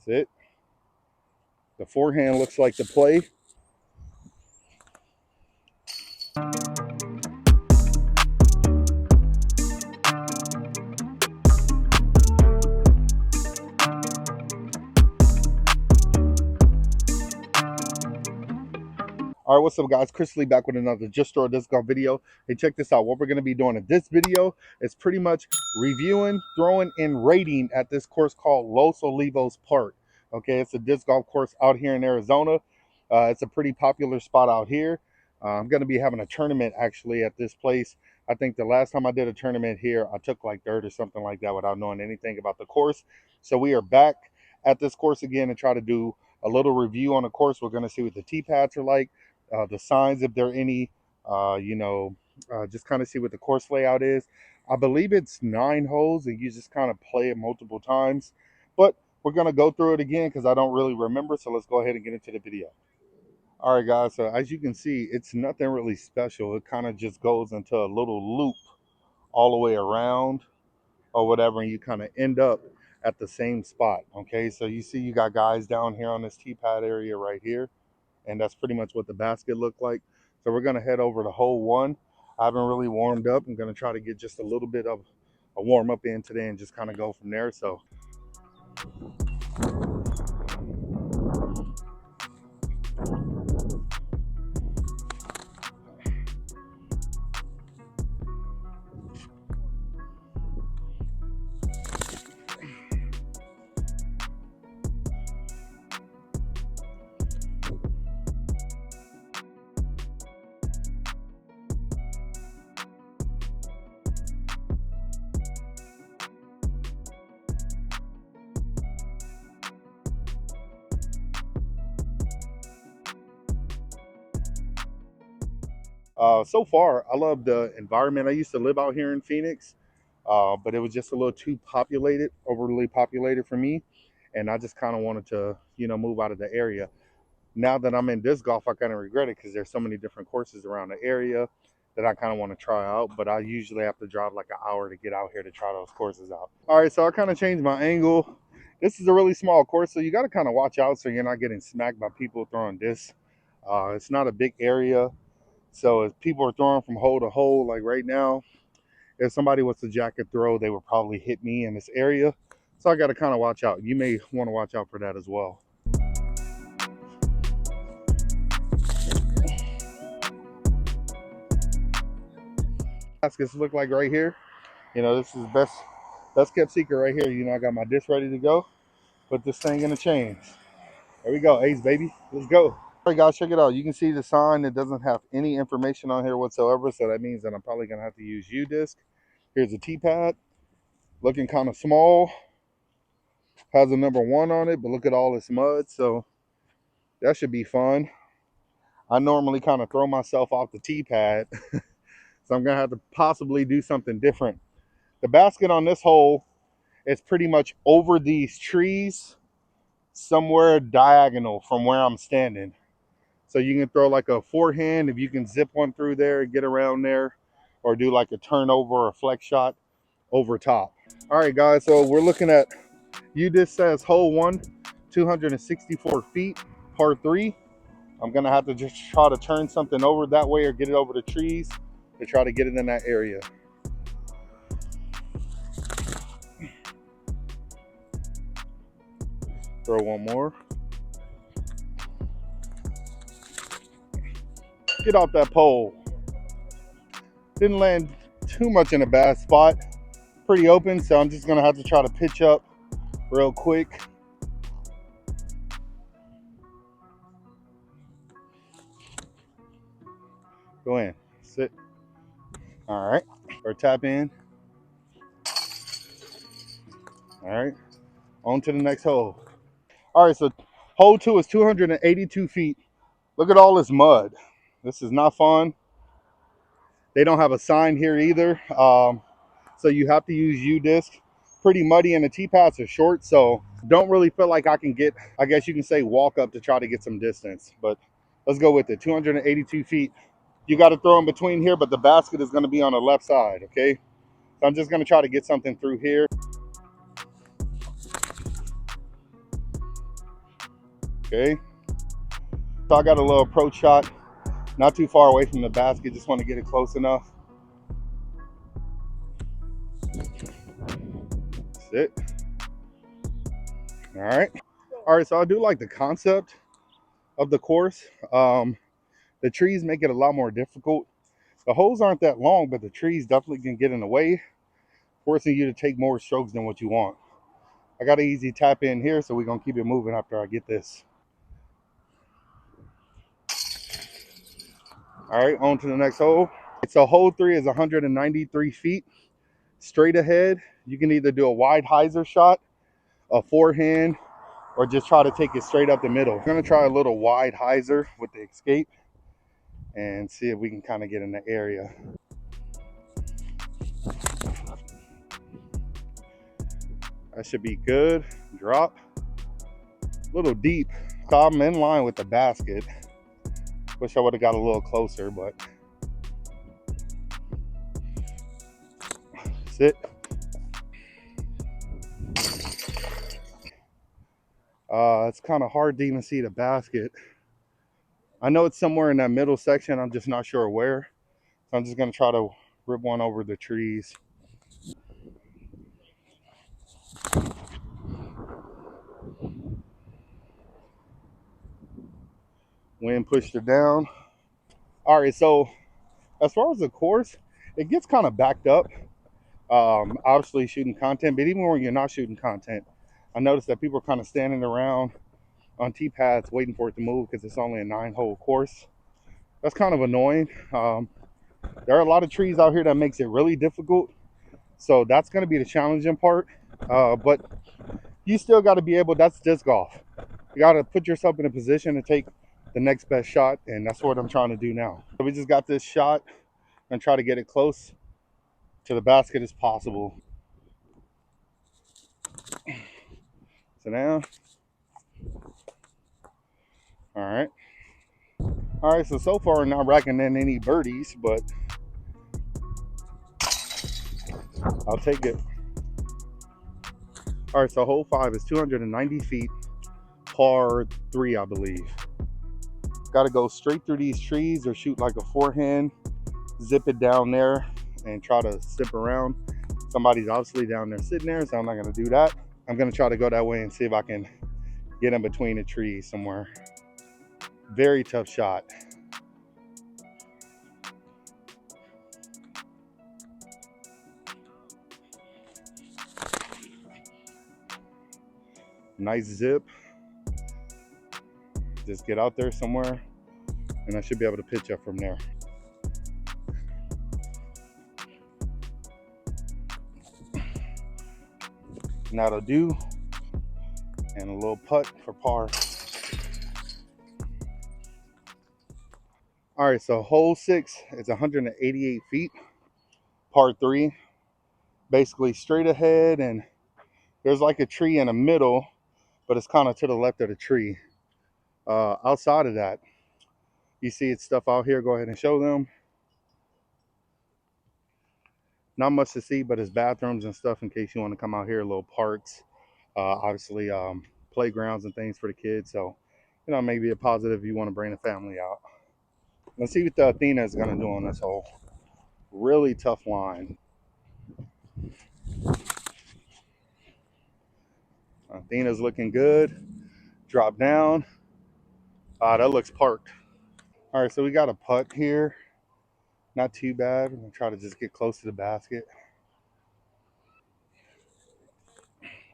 That's it. The forehand looks like the play. All right, what's up, guys? Chris Lee back with another Just Throw It Disc Golf video. Hey, check this out. What we're going to be doing in this video is pretty much reviewing, throwing, and rating at this course called Los Olivos Park. Okay, it's a disc golf course out here in Arizona. It's a pretty popular spot out here. I'm going to be having a tournament actually at this place. I think the last time I did a tournament here, I took like third or something like that without knowing anything about the course. So we are back at this course again and try to do a little review on the course. We're going to see what the tee pads are like. The signs, if there are any, just kind of see what the course layout is. I believe it's 9 holes and you just kind of play it multiple times, but we're going to go through it again because I don't really remember. So let's go ahead and get into the video. All right, guys. So as you can see, it's nothing really special. It kind of just goes into a little loop all the way around or whatever, and you kind of end up at the same spot. Okay, so you see you got guys down here on this tee pad area right here. And that's pretty much what the basket looked like. So we're going to head over to hole 1. I haven't really warmed up. I'm going to try to get just a little bit of a warm up in today and just kind of go from there. So so far, I love the environment. I used to live out here in Phoenix, but it was just a little too populated, overly populated for me. And I just kind of wanted to, move out of the area. Now that I'm in disc golf, I kind of regret it because there's so many different courses around the area that I kind of want to try out. But I usually have to drive like an hour to get out here to try those courses out. All right, so I kind of changed my angle. This is a really small course, so you got to kind of watch out so you're not getting smacked by people throwing discs. It's not a big area. So if people are throwing from hole to hole, like right now, if somebody was to jacket throw, they would probably hit me in this area. So I got to kind of watch out. You may want to watch out for that as well. Baskets look like right here. This is best kept secret right here. I got my disc ready to go. Put this thing in the chains. There we go, ace baby. Let's go. All right, guys, check it out. You can see the sign. It doesn't have any information on here whatsoever, so that means that I'm probably gonna have to use U-disc. Here's a tee pad, looking kind of small. Has a number 1 on it, but look at all this mud, so that should be fun. I normally kind of throw myself off the tee pad, so I'm gonna have to possibly do something different. The basket on this hole is pretty much over these trees, somewhere diagonal from where I'm standing. So you can throw like a forehand if you can zip one through there and get around there, or do like a turnover or a flex shot over top. All right, guys, so we're looking at, U-disc says hole 1, 264 feet, par 3. I'm gonna have to just try to turn something over that way or get it over the trees to try to get it in that area. Throw one more. Get off that pole. Didn't land too much in a bad spot. Pretty open, so I'm just gonna have to try to pitch up real quick. Go in, sit. All right, or tap in. All right, on to the next hole. All right, so hole 2 is 282 feet. Look at all this mud. This is not fun. They don't have a sign here either. So you have to use U-disc. Pretty muddy and the tee pads are short, so don't really feel like I can get, I guess you can say, walk up to try to get some distance. But let's go with it. 282 feet. You got to throw in between here, but the basket is going to be on the left side, okay? So I'm just going to try to get something through here. Okay. So I got a little approach shot, not too far away from the basket. Just want to get it close enough. That's it. All right. All right. So I do like the concept of the course. The trees make it a lot more difficult. The holes aren't that long, but the trees definitely can get in the way, forcing you to take more strokes than what you want. I got an easy tap in here, so we're going to keep it moving after I get this. All right, on to the next hole. So hole 3 is 193 feet straight ahead. You can either do a wide hyzer shot, a forehand, or just try to take it straight up the middle. I'm going to try a little wide hyzer with the escape and see if we can kind of get in the area. That should be good. Drop. A little deep. So I'm in line with the basket. Wish I would have got a little closer, but sit. It's kind of hard to even see the basket. I know it's somewhere in that middle section. I'm just not sure where. So I'm just going to try to rip one over the trees. Wind pushed it down. All right, so as far as the course, it gets kind of backed up. Obviously shooting content, but even when you're not shooting content, I noticed that people are kind of standing around on tee pads waiting for it to move because it's only a 9-hole course. That's kind of annoying. There are a lot of trees out here that makes it really difficult. So that's going to be the challenging part. But you still got to be able, that's disc golf. You got to put yourself in a position to take the next best shot. And that's what I'm trying to do now. So we just got this shot and try to get it close to the basket as possible. So now, all right. All right, so far not racking in any birdies, but I'll take it. All right, so hole 5 is 290 feet, par 3, I believe. Got to go straight through these trees or shoot like a forehand, zip it down there and try to zip around. Somebody's obviously down there sitting there, so I'm not going to do that. I'm going to try to go that way and see if I can get in between the trees somewhere. Very tough shot. Nice zip. Just get out there somewhere and I should be able to pitch up from there. And that'll do. And a little putt for par. All right, so hole 6 is 188 feet, par 3. Basically straight ahead, and there's like a tree in the middle, but it's kind of to the left of the tree. Outside of that, you see it's stuff out here. Go ahead and show them. Not much to see, but it's bathrooms and stuff in case you want to come out here. Little parks, obviously playgrounds and things for the kids. So, you know, maybe a positive if you want to bring the family out. Let's see what the Athena is going to do on this hole. Really tough line. Athena's looking good. Drop down. That looks parked. All right, so we got a putt here. Not too bad. I'm going to try to just get close to the basket.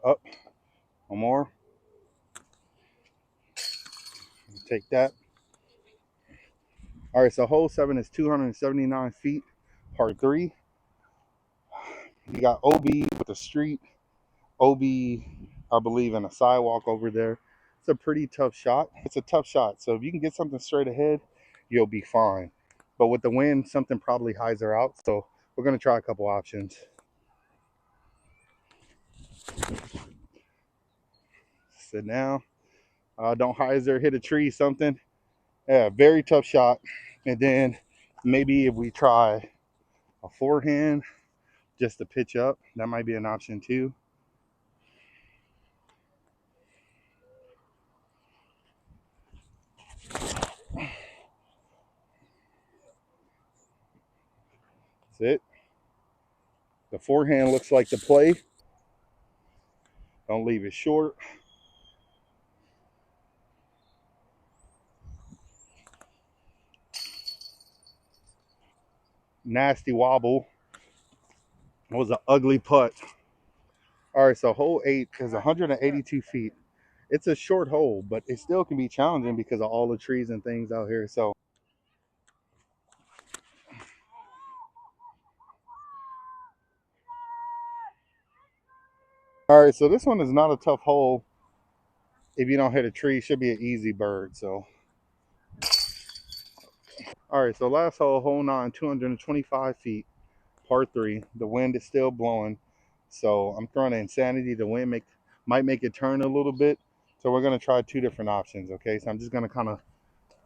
Up. One more. Take that. All right, so hole 7 is 279 feet, par 3. You got OB with the street, OB, I believe, and a sidewalk over there. It's a pretty tough shot. It's a tough shot. So if you can get something straight ahead, you'll be fine. But with the wind, something probably hides her out. So we're going to try a couple options. Sit down. Don't hyzer, hit a tree, something. Yeah, very tough shot. And then maybe if we try a forehand just to pitch up, that might be an option too. That's it. The forehand looks like the play. Don't leave it short. Nasty wobble. It was an ugly putt. All right, so hole 8 is 182 feet. It's a short hole, but it still can be challenging because of all the trees and things out here. So, all right, so this one is not a tough hole. If you don't hit a tree, it should be an easy bird. So, all right, so last hole, hole 9, 225 feet, par 3. The wind is still blowing, so I'm throwing an insanity. The wind might make it turn a little bit. So we're gonna try 2 different options. Okay, so I'm just gonna kind of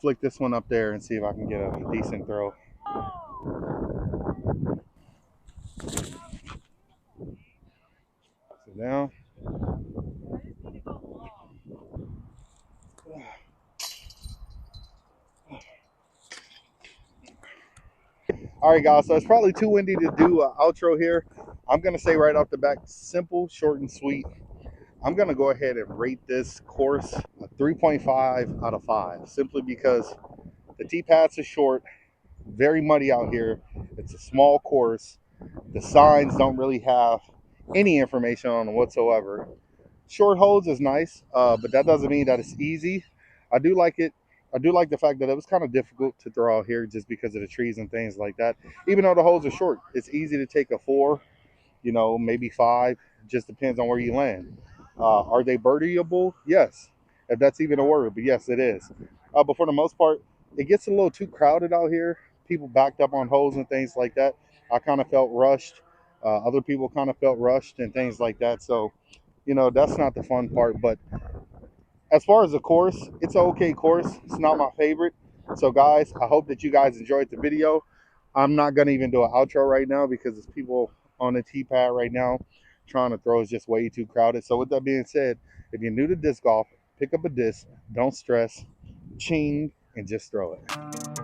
flick this one up there and see if I can get a decent throw. Sit down. All right, guys, so it's probably too windy to do an outro here. I'm going to say right off the back, simple, short, and sweet. I'm going to go ahead and rate this course a 3.5 out of 5, simply because the tee paths are short, very muddy out here. It's a small course. The signs don't really have any information on them whatsoever. Short holes is nice, but that doesn't mean that it's easy. I do like it. I do like the fact that it was kind of difficult to throw out here just because of the trees and things like that. Even though the holes are short, it's easy to take a 4, maybe 5. Just depends on where you land. Are they birdieable? Yes, if that's even a word. But yes, it is. But for the most part, it gets a little too crowded out here. People backed up on holes and things like that. I kind of felt rushed. Other people kind of felt rushed and things like that. So, that's not the fun part. But as far as the course, it's an okay course. It's not my favorite. So, guys, I hope that you guys enjoyed the video. I'm not going to even do an outro right now because there's people on the tee pad right now trying to throw. Is just way too crowded. So, with that being said, if you're new to disc golf, pick up a disc, don't stress, ching, and just throw it.